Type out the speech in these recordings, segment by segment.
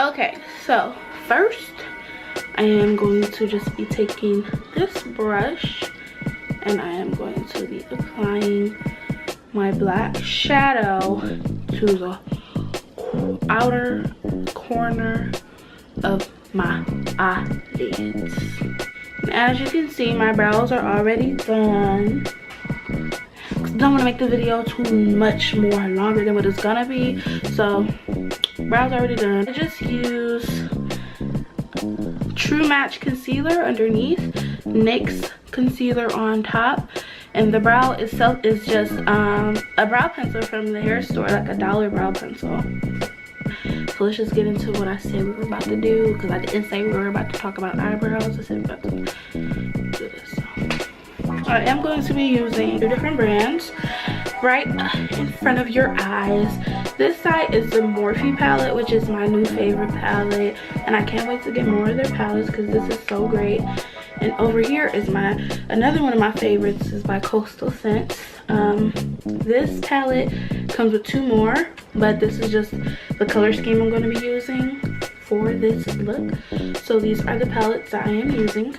Okay, so first I am going to just be taking this brush and I am going to be applying my black shadow to the outer corner of my eyelids. And as you can see, my brows are already done. I don't want to make the video too much more longer than what it's gonna be. So brows already done. I just use True Match concealer underneath, NYX concealer on top, and the brow itself is just a brow pencil from the hair store, like a $1 brow pencil. So let's just get into what I said we were about to do, because I didn't say we were about to talk about eyebrows. I said we were about to do this. So I am going to be using 2 different brands right in front of your eyes. This side is the Morphe palette, which is my new favorite palette, and I can't wait to get more of their palettes because this is so great. And over here is another one of my favorites is by Coastal Scents. This palette comes with 2 more, but this is just the color scheme I'm going to be using for this look. So these are the palettes that I am using.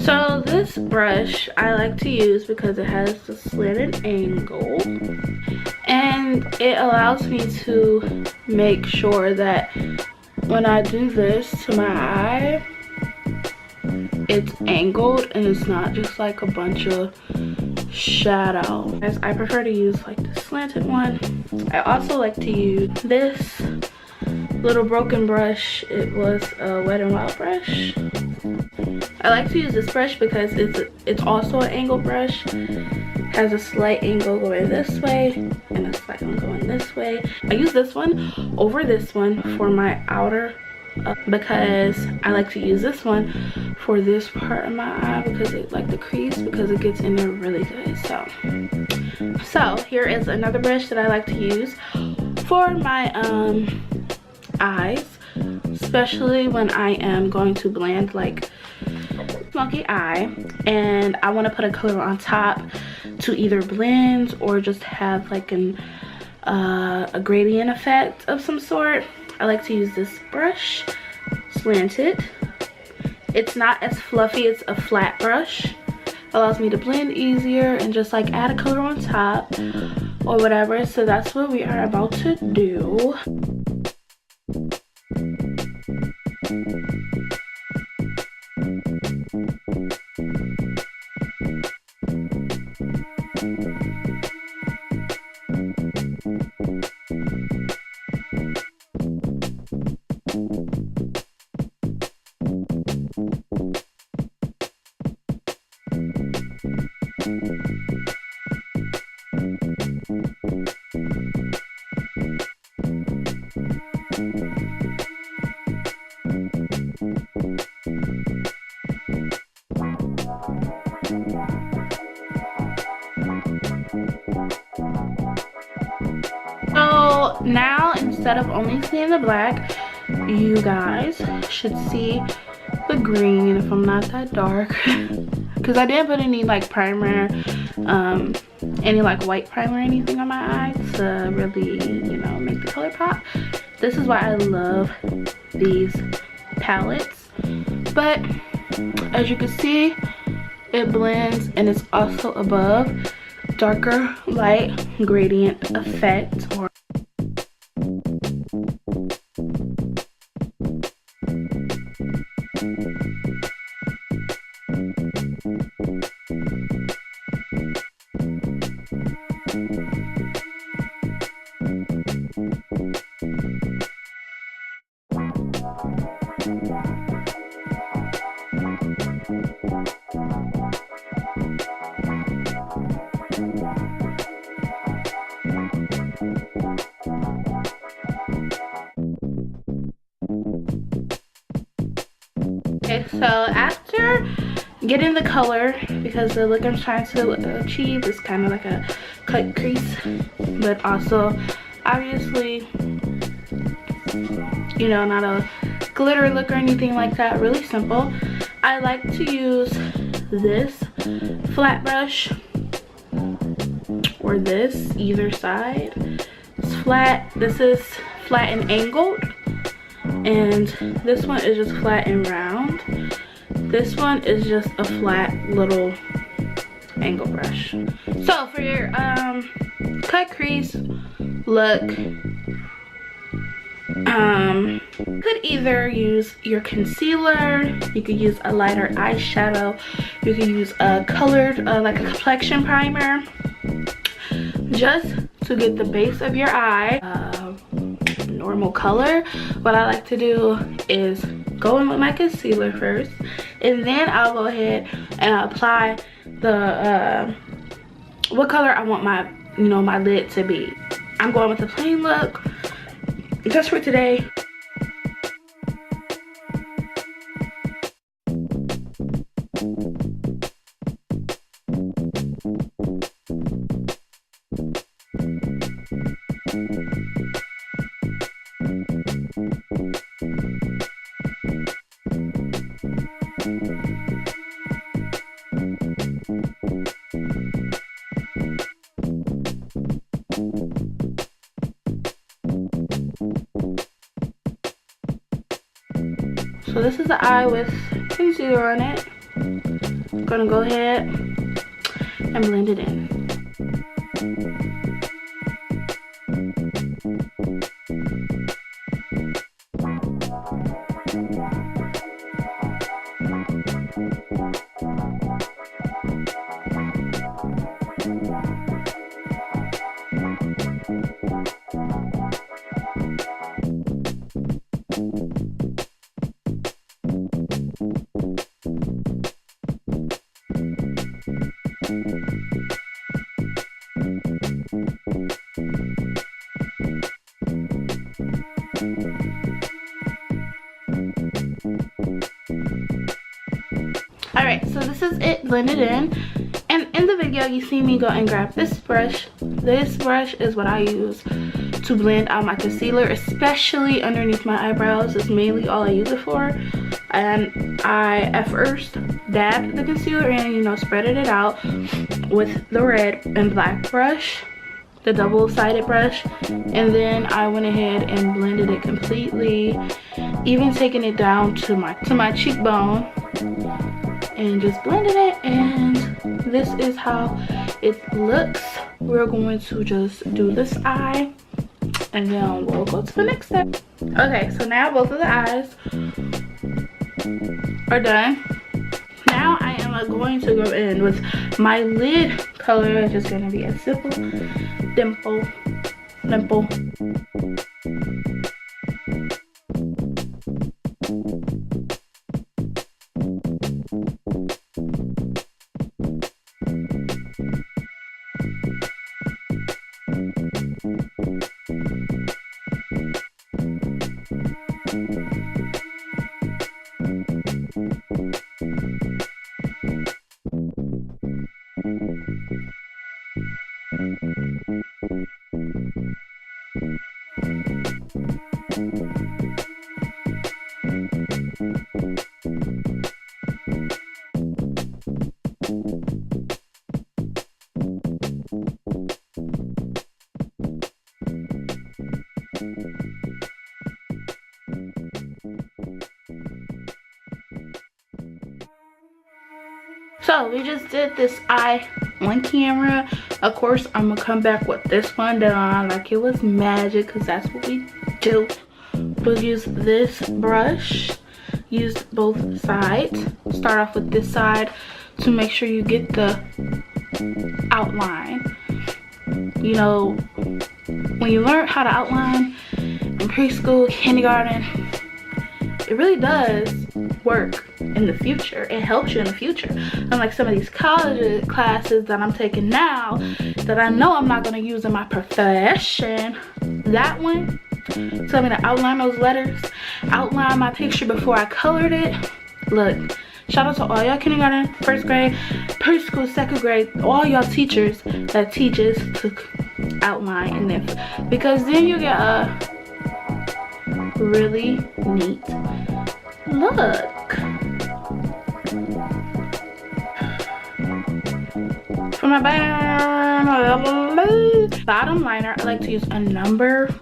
So this brush I like to use because it has the slanted angle and it allows me to make sure that when I do this to my eye, it's angled and it's not just like a bunch of shadow. As I prefer to use like the slanted one. I also like to use this little broken brush. It was a Wet n Wild brush. I like to use this brush because it's also an angle brush. Has a slight angle going this way and a slight one going this way. I use this one over this one for my outer because I like to use this one for this part of my eye because it like the crease because it gets in there really good. So here is another brush that I like to use for my eyes, especially when I am going to blend like smoky eye and I want to put a color on top to either blend or just have like a gradient effect of some sort. I like to use this brush, slanted. It's not as fluffy, it's a flat brush. Allows me to blend easier and just like add a color on top or whatever. So that's what we are about to do. So now instead of only seeing the black, you guys should see the green if I'm not that dark. Because I didn't put any like primer, any like white primer or anything on my eyes to really, you know, make the color pop. This is why I love these palettes. But as you can see, it blends and it's also above darker light gradient effect. Or So after getting the color, because the look I'm trying to achieve is kind of like a cut crease, but also obviously, you know, not a glitter look or anything like that, really simple. I like to use this flat brush or this, either side. It's flat. This is flat and angled, and this one is just flat and round. This one is just a flat little angle brush. So for your cut crease look, you could either use your concealer, you could use a lighter eyeshadow, you could use a colored like a complexion primer, just to get the base of your eye normal color. What I like to do is go in with my concealer first, and then I'll go ahead and apply the what color I want my, you know, my lid to be. I'm going with the plain look just for today. So this is the eye with concealer on it. I'm gonna go ahead and blend it in. Alright, so this is it blended in. And in the video, you see me go and grab this brush. This brush is what I use to blend out my concealer, especially underneath my eyebrows. It's mainly all I use it for. And I at first dabbed the concealer in, you know, spreaded it out with the red and black brush, the double-sided brush, and then I went ahead and blended it completely, even taking it down to my cheekbone, and just blended it. And this is how it looks. We're going to just do this eye, and then we'll go to the next step. Okay, so now both of the eyes are done. Now I am going to go in with my lid color, which is going to be a simple dimple. So we just did this eye on camera. Of course, I'm gonna come back with this one done like it was magic, because that's what we do. We'll use this brush, use both sides. Start off with this side to make sure you get the outline. You know, when you learn how to outline in preschool, kindergarten, it really does work in the future. It helps you in the future. Unlike some of these college classes that I'm taking now that I know I'm not going to use in my profession. That one tell me to outline those letters, outline my picture before I colored it. Look, shout out to all y'all kindergarten, first grade, preschool, second grade, all y'all teachers that teaches to outline and then, because then you get a really neat look. For my bottom liner, I like to use a number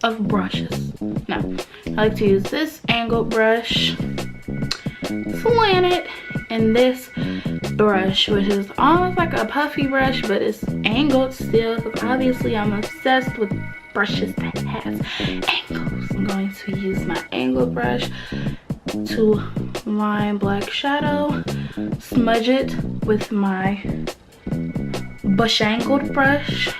of brushes. No, I like to use this angled brush, slanted, and this brush, which is almost like a puffy brush, but it's angled still, because obviously I'm obsessed with brushes that has angles. I'm going to use my angled brush to line black shadow, smudge it with my bush angled brush.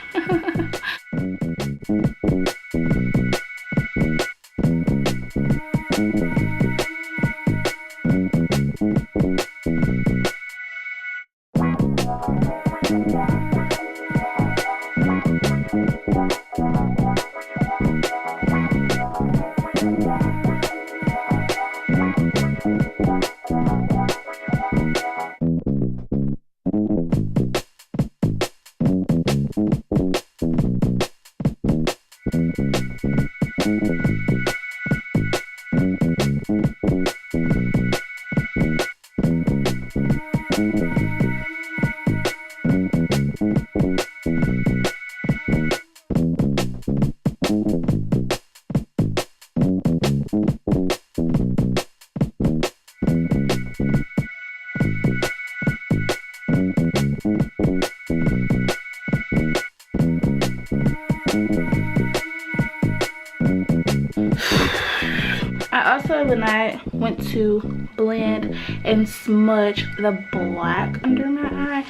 When I went to blend and smudge the black under my eye,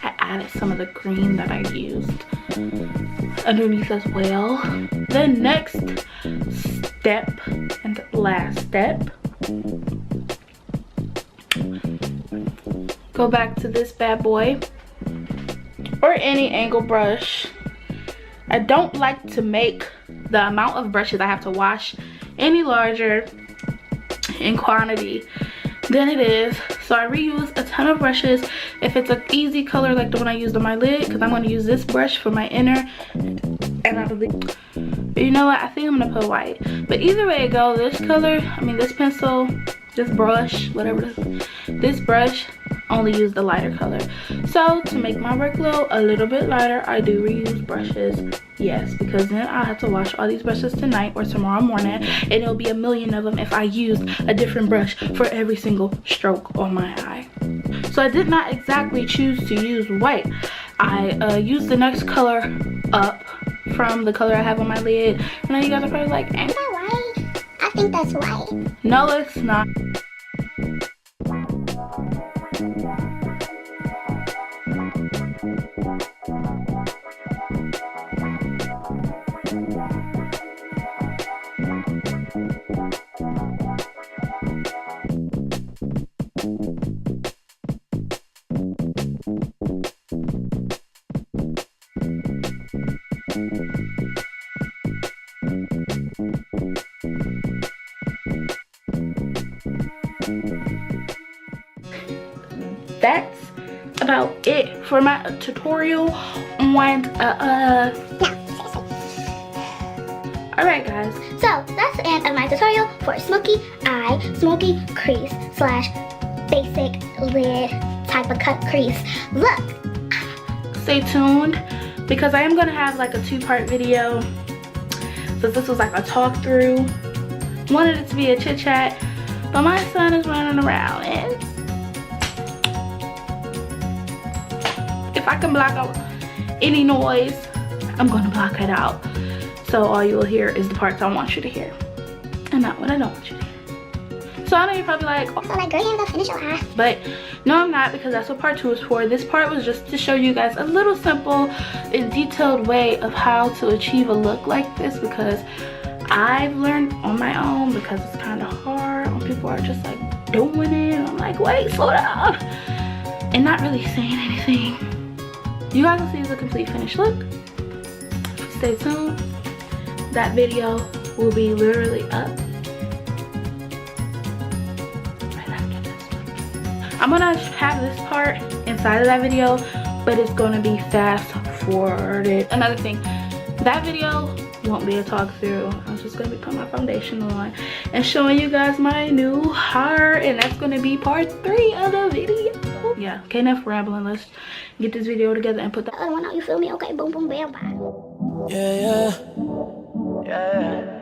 I added some of the green that I used underneath as well. The next step and last step, go back to this bad boy or any angle brush. I don't like to make the amount of brushes I have to wash any larger in quantity than it is, so I reuse a ton of brushes. If it's an easy color like the one I used on my lid, because I'm going to use this brush for my inner, and I believe, but you know what, I think I'm going to put white. But either way it goes, this color, I mean this pencil, this brush, whatever it is, this brush only use the lighter color. So to make my workload a little bit lighter, I do reuse brushes. Yes, because then I'll have to wash all these brushes tonight or tomorrow morning, and it'll be a million of them if I use a different brush for every single stroke on my eye. So I did not exactly choose to use white. I used the next color up from the color I have on my lid. And then you guys are probably like, ain't that white? I think that's white. No, it's not. That's about it for my tutorial on alright guys, so that's the end of my tutorial for smoky eye, smoky crease slash basic lid type of cut crease look. Stay tuned, because I am gonna have like a two-part video, so this was like a talk through. Wanted it to be a chit chat, but my son is running around, and if I can block out any noise, I'm gonna block it out. So all you will hear is the parts I want you to hear, and not what I don't want you to hear. So I know you're probably like, oh, so like, girl, you're gonna finish your eye. But no, I'm not, because that's what part 2 is for. This part was just to show you guys a little simple and detailed way of how to achieve a look like this, because I've learned on my own, because it's kind of hard when people are just like doing it. And I'm like, wait, slow down, and not really saying anything. You guys will see the complete finished look. Stay tuned. That video will be literally up right after I'm gonna have this part inside of that video, but it's gonna be fast forwarded. Another thing, that video won't be a talk through. I'm just gonna be putting my foundation on and showing you guys my new heart, and that's gonna be part 3 of the video. Yeah, okay, enough rambling. Let's get this video together and put the other one out, you feel me? Okay, boom boom bam bam. Yeah, yeah, yeah.